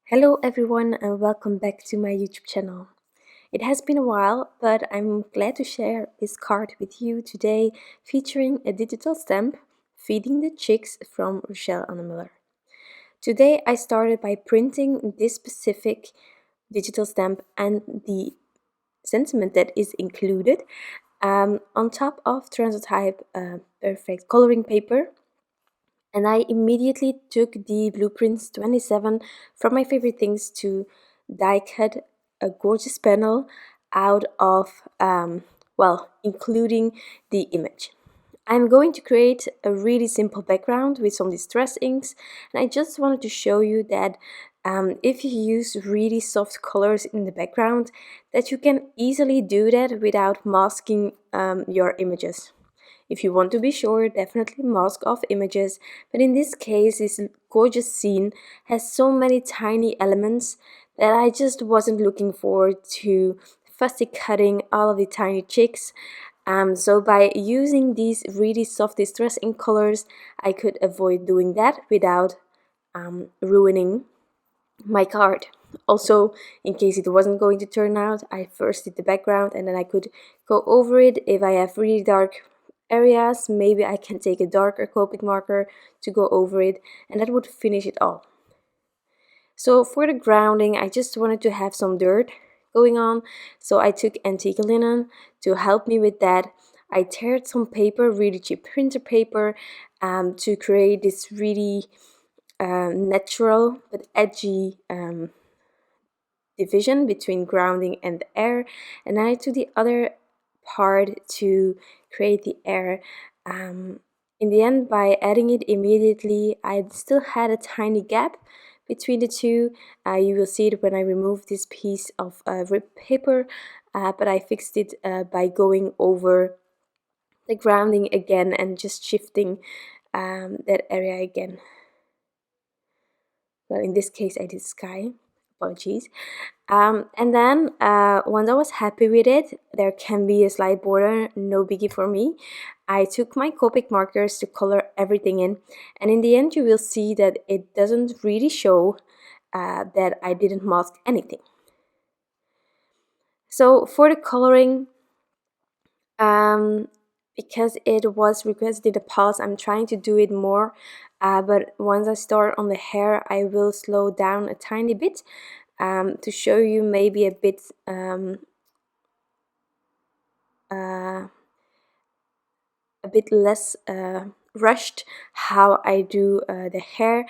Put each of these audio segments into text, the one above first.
Hello everyone and welcome back to my YouTube channel. It has been a while, but I'm glad to share this card with you today featuring a digital stamp, Feeding the Chicks from Rachelle Anne Miller. Today I started by printing this specific digital stamp and the sentiment that is included on top of Transotype perfect coloring paper. And I immediately took the Blueprints 27 from my favorite things to die cut a gorgeous panel out of, including the image. I'm going to create a really simple background with some distress inks, and I just wanted to show you that if you use really soft colors in the background, that you can easily do that without masking your images. If you want to be sure, definitely mask off images, but in this case, this gorgeous scene has so many tiny elements that I just wasn't looking forward to fussy cutting all of the tiny chicks. So by using these really soft distress ink colors, I could avoid doing that without ruining my card. Also, in case it wasn't going to turn out, I first did the background and then I could go over it. If I have really dark areas, maybe I can take a darker Copic marker to go over it, and that would finish it all. So for the grounding, I just wanted to have some dirt going on, so I took antique linen to help me with that. I teared some paper, really cheap printer paper, to create this really natural but edgy division between grounding and the air, and then I took the other part to create the air. In the end, by adding it immediately, I still had a tiny gap between the two. You will see it when I remove this piece of ripped paper, but I fixed it by going over the grounding again and just shifting that area again. Well, in this case I did sky, apologies. And then once I was happy with it, there can be a slight border, no biggie for me. I took my Copic markers to color everything in, and in the end you will see that it doesn't really show that I didn't mask anything. So for the coloring, because it was requested in the past, I'm trying to do it more, but once I start on the hair, I will slow down a tiny bit to show you maybe a bit less rushed how I do the hair.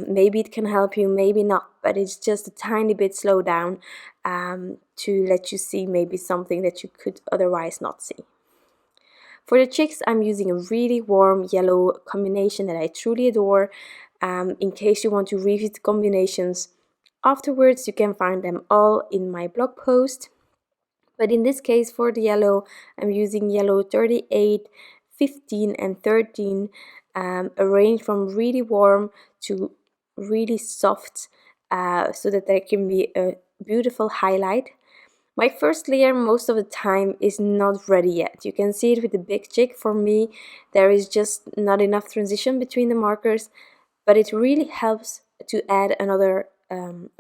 Maybe it can help you, maybe not, but it's just a tiny bit slow down to let you see maybe something that you could otherwise not see. For the chicks, I'm using a really warm yellow combination that I truly adore. In case you want to revisit the combinations afterwards, you can find them all in my blog post. But in this case, for the yellow, I'm using yellow 38, 15 and 13, a range from really warm to really soft, so that there can be a beautiful highlight. My first layer most of the time is not ready yet. You can see it with the big chick. For me, there is just not enough transition between the markers, but it really helps to add another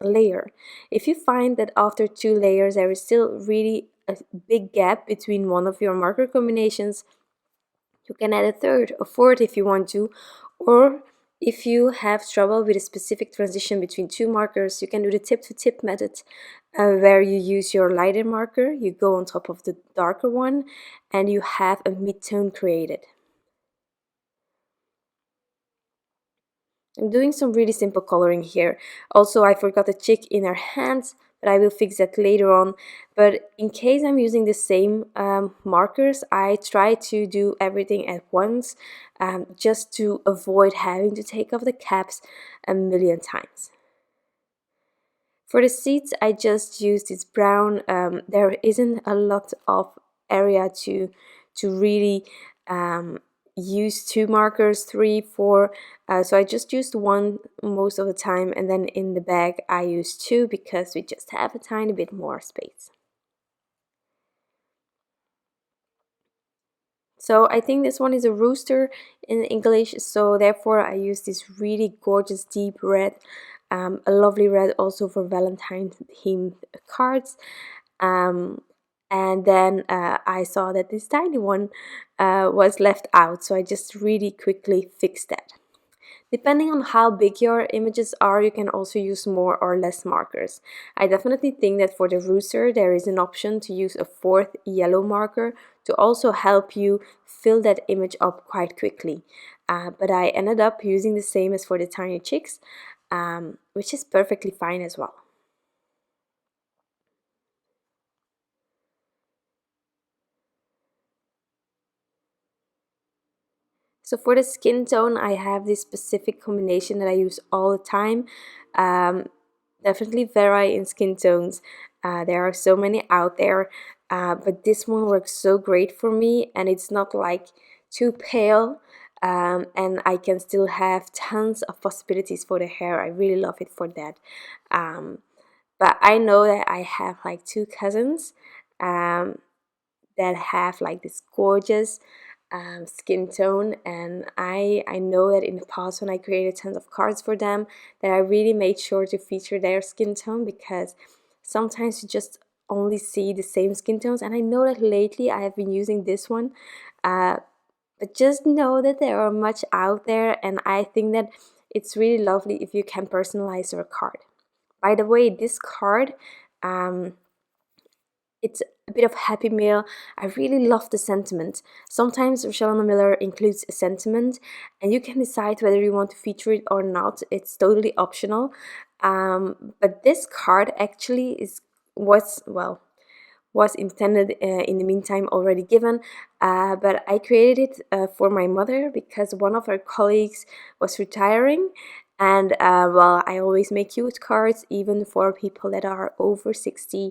layer. If you find that after 2 layers there is still really a big gap between one of your marker combinations, you can add a third or fourth if you want to, or if you have trouble with a specific transition between 2 markers, you can do the tip-to-tip method, where you use your lighter marker, you go on top of the darker one, and you have a mid-tone created. I'm doing some really simple coloring here. Also, I forgot a chick in her hands, but I will fix that later on. But in case I'm using the same markers, I try to do everything at once, just to avoid having to take off the caps a million times. For the seeds, I just used this brown. There isn't a lot of area to really use 2 markers, 3, 4, so I just used 1 most of the time, and then in the bag I used 2 because we just have a tiny bit more space. So I think this one is a rooster in English, so therefore I use this really gorgeous deep red a lovely red also for Valentine's themed cards. And then I saw that this tiny one was left out, so I just really quickly fixed that. Depending on how big your images are, you can also use more or less markers. I definitely think that for the rooster there is an option to use a fourth yellow marker to also help you fill that image up quite quickly. But I ended up using the same as for the tiny chicks, which is perfectly fine as well. So for the skin tone, I have this specific combination that I use all the time. Definitely vary in skin tones. There are so many out there, but this one works so great for me, and it's not like too pale, and I can still have tons of possibilities for the hair. I really love it for that. But I know that I have like two cousins that have like this gorgeous skin tone, and I know that in the past when I created tons of cards for them that I really made sure to feature their skin tone, because sometimes you just only see the same skin tones, and I know that lately I have been using this one, but just know that there are much out there, and I think that it's really lovely if you can personalize your card. By the way, this card, it's a bit of Happy Meal. I really love the sentiment. Sometimes Rachelle Anne Miller includes a sentiment, and you can decide whether you want to feature it or not. It's totally optional. But this card actually was intended in the meantime already given, but I created it for my mother because one of her colleagues was retiring, and I always make cute cards even for people that are over 60,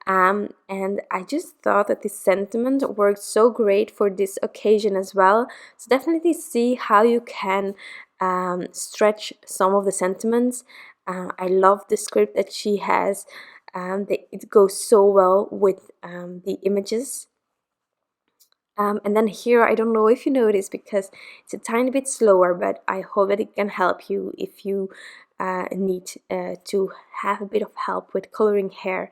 and I just thought that this sentiment worked so great for this occasion as well. So definitely see how you can stretch some of the sentiments. I love the script that she has. It goes so well with the images. And then here, I don't know if you notice because it's a tiny bit slower, but I hope that it can help you if you need to have a bit of help with coloring hair.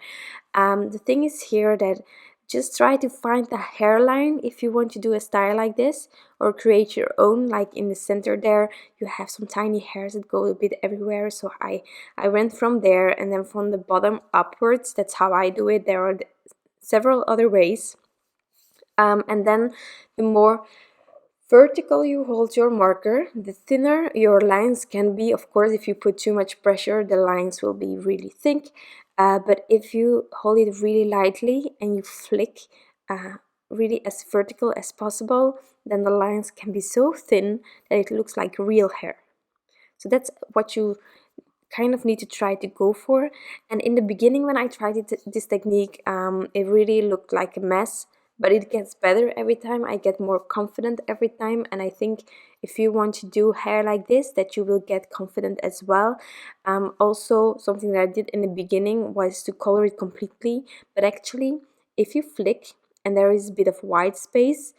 The thing is here that just try to find the hairline if you want to do a style like this, or create your own. Like in the center there, you have some tiny hairs that go a bit everywhere. So I went from there, and then from the bottom upwards. That's how I do it. There are several other ways. And then the more vertical you hold your marker, the thinner your lines can be. Of course, if you put too much pressure, the lines will be really thick. But if you hold it really lightly and you flick really as vertical as possible, then the lines can be so thin that it looks like real hair. So that's what you kind of need to try to go for. And in the beginning, when I tried this technique, it really looked like a mess, but it gets better every time. I get more confident every time, and I think if you want to do hair like this, that you will get confident as well. Also, something that I did in the beginning was to color it completely, but actually if you flick and there is a bit of white space,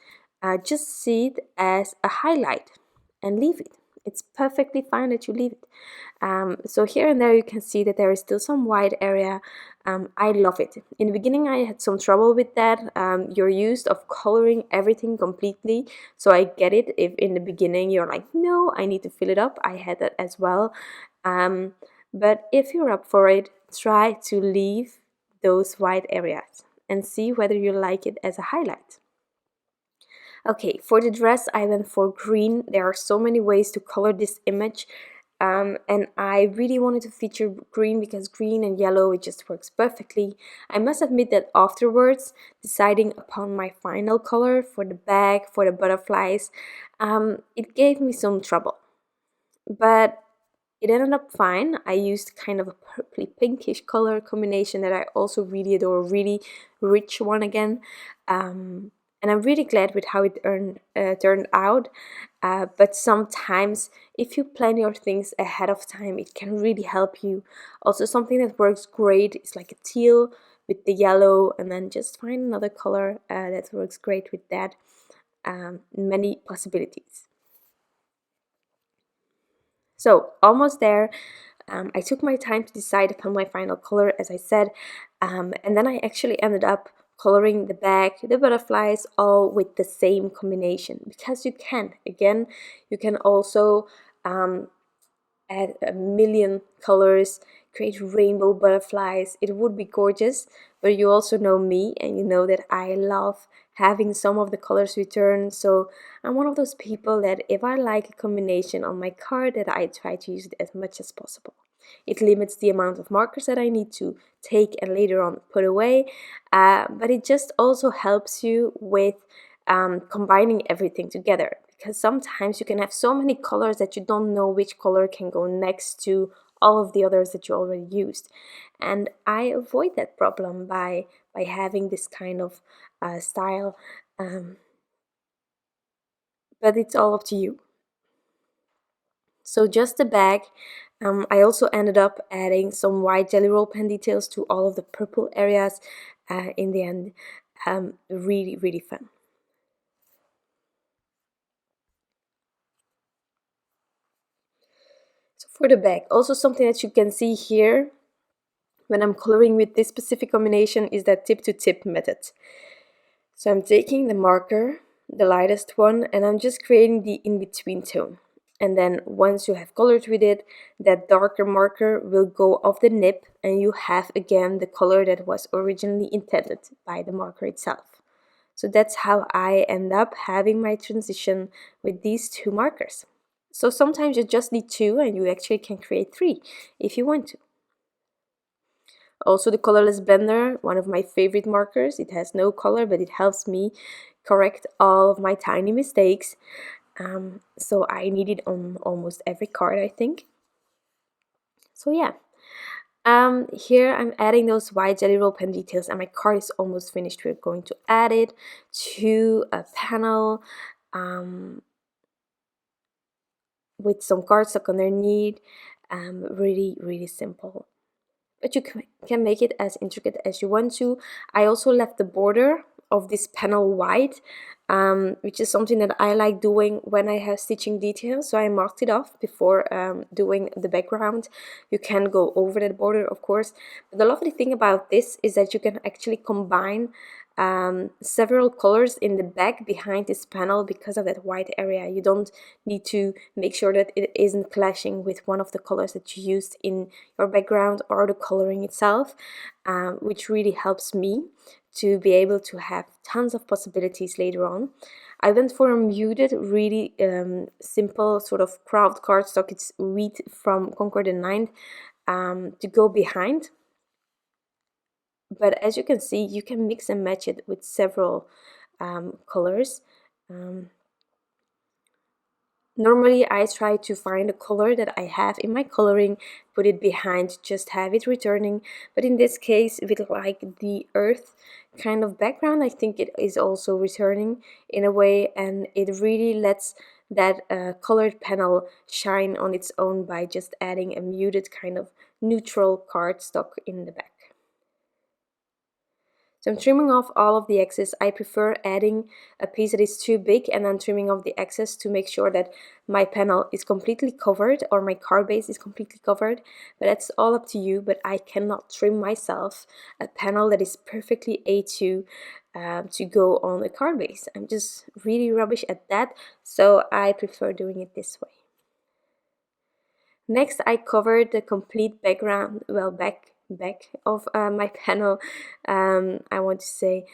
just see it as a highlight and leave it. It's perfectly fine that you leave it. So here and there you can see that there is still some white area. I love it. In the beginning I had some trouble with that. You're used of coloring everything completely, so I get it if in the beginning you're like, no, I need to fill it up. I had that as well. But if you're up for it, try to leave those white areas and see whether you like it as a highlight. Okay, for the dress I went for green. There are so many ways to color this image, and I really wanted to feature green because green and yellow, it just works perfectly. I must admit that afterwards, deciding upon my final color for the bag, for the butterflies, it gave me some trouble. But it ended up fine. I used kind of a purpley pinkish color combination that I also really adore, a really rich one again. And I'm really glad with how it turned out. But sometimes if you plan your things ahead of time, it can really help you. Also, something that works great is like a teal with the yellow, and then just find another color that works great with that. Many possibilities. So almost there. I took my time to decide upon my final color, as I said, and then I actually ended up coloring the back, the butterflies, all with the same combination, because you can. Again, you can also add a million colors, create rainbow butterflies. It would be gorgeous, but you also know me, and you know that I love having some of the colors return. So I'm one of those people that if I like a combination on my card, that I try to use it as much as possible. It limits the amount of markers that I need to take and later on put away, but it just also helps you with combining everything together, because sometimes you can have so many colors that you don't know which color can go next to all of the others that you already used. And I avoid that problem by having this kind of style, but it's all up to you. So just the bag. I also ended up adding some white jelly roll pen details to all of the purple areas in the end. Really fun. So for the bag, also something that you can see here when I'm coloring with this specific combination is that tip to tip method. So I'm taking the marker, the lightest one, and I'm just creating the in-between tone. And then once you have colored with it, that darker marker will go off the nib and you have again the color that was originally intended by the marker itself. So that's how I end up having my transition with these two markers. So sometimes you just need two and you actually can create three if you want to. Also the colorless blender, one of my favorite markers. It has no color, but it helps me correct all of my tiny mistakes. So I need it on almost every card, I think. So yeah. Here I'm adding those white jelly roll pen details, and my card is almost finished. We're going to add it to a panel with some cardstock underneath. Really simple. But you can make it as intricate as you want to. I also left the border of this panel white, which is something that I like doing when I have stitching details. So I marked it off before doing the background. You can go over that border, of course. But the lovely thing about this is that you can actually combine several colors in the back behind this panel because of that white area. You don't need to make sure that it isn't clashing with one of the colors that you used in your background or the coloring itself, which really helps me to be able to have tons of possibilities later on. I went for a muted, really simple sort of craft cardstock. It's wheat from Concord and 9 to go behind. But as you can see, you can mix and match it with several colors. Normally I try to find a color that I have in my coloring, put it behind, just have it returning. But in this case, with like the earth kind of background, I think it is also returning in a way, and it really lets that colored panel shine on its own by just adding a muted kind of neutral cardstock in the back. So I'm trimming off all of the excess. I prefer adding a piece that is too big and then trimming off the excess to make sure that my panel is completely covered or my card base is completely covered. But that's all up to you. But I cannot trim myself a panel that is perfectly A2 to go on a card base. I'm just really rubbish at that, so I prefer doing it this way. Next, I covered the complete background, well, back of my panel, I want to say,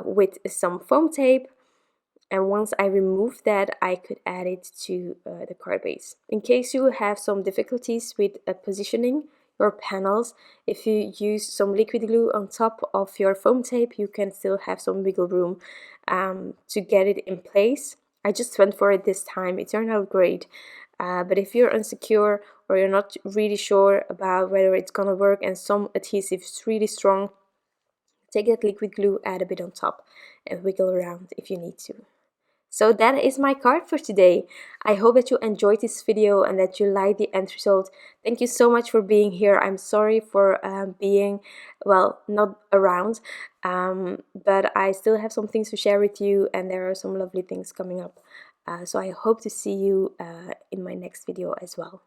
with some foam tape. And once I removed that, I could add it to the card base. In case you have some difficulties with positioning your panels, if you use some liquid glue on top of your foam tape, you can still have some wiggle room to get it in place. I just went for it this time. It turned out great. But if you're insecure or you're not really sure about whether it's gonna work and some adhesive is really strong, take that liquid glue, add a bit on top and wiggle around if you need to. So that is my card for today. I hope that you enjoyed this video and that you like the end result. Thank you so much for being here. I'm sorry for being, well, not around, but I still have some things to share with you, and there are some lovely things coming up. So I hope to see you in my next video as well.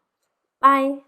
Bye!